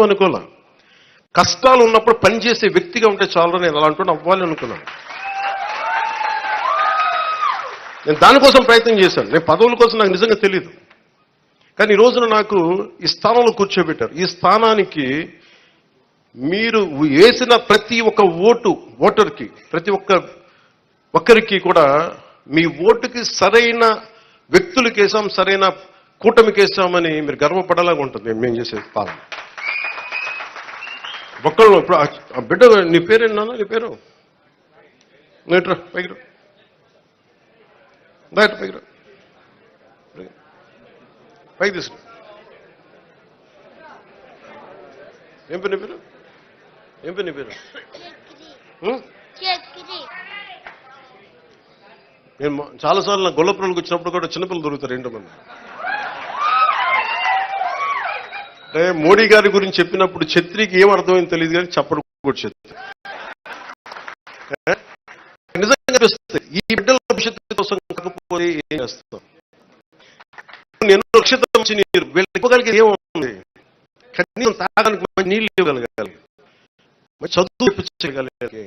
అనుకోలే. కష్టాలు ఉన్నప్పుడు పనిచేసే వ్యక్తిగా ఉంటే చాలు నేను అలాంటి అవ్వాలి అనుకున్నాను. నేను దానికోసం ప్రయత్నం చేశాను. నేను పదవుల కోసం నాకు నిజంగా తెలియదు. కానీ ఈ రోజున నాకు ఈ స్థానంలో కూర్చోబెట్టారు. ఈ స్థానానికి మీరు వేసిన ప్రతి ఒక్క ఓటర్కి, ప్రతి ఒక్కరికి కూడా మీ ఓటుకి సరైన వ్యక్తులకి వేసాం, సరైన కూటమికి వేసామని మీరు గర్వపడేలాగా ఉంటుంది మేము చేసే పాలన. ఒక్కళ్ళు ఇప్పుడు బిడ్డ నీ పేరేనా? నీ పేరు నేట్రా పైకి బయట పైకి తీసుకు. ఏం పేరు నీ పేరు? ఏం పేరు నీ పేరు? నేను చాలాసార్లు నా గొల్లపిల్లలకు వచ్చినప్పుడు కూడా చిన్నపిల్లలు దొరుకుతారు. ఏంటో మంది అంటే మోడీ గారి గురించి చెప్పినప్పుడు ఛత్రికి ఏం అర్థమైంది తెలియదు కానీ చెప్పడం కూడా ఛత్రి నిజంగా అనిపిస్తుంది. ఈ బిడ్డల భవిష్యత్తు కోసం కాకపోతే ఏం చేస్తాం? ఎన్నో రక్షితం నీరు వీళ్ళు ఇవ్వగలిగేది ఏముంది? కనీసం తాగడానికి నీళ్ళు ఇవ్వగలగాలి, చదువు ఇప్పించగలగాలి.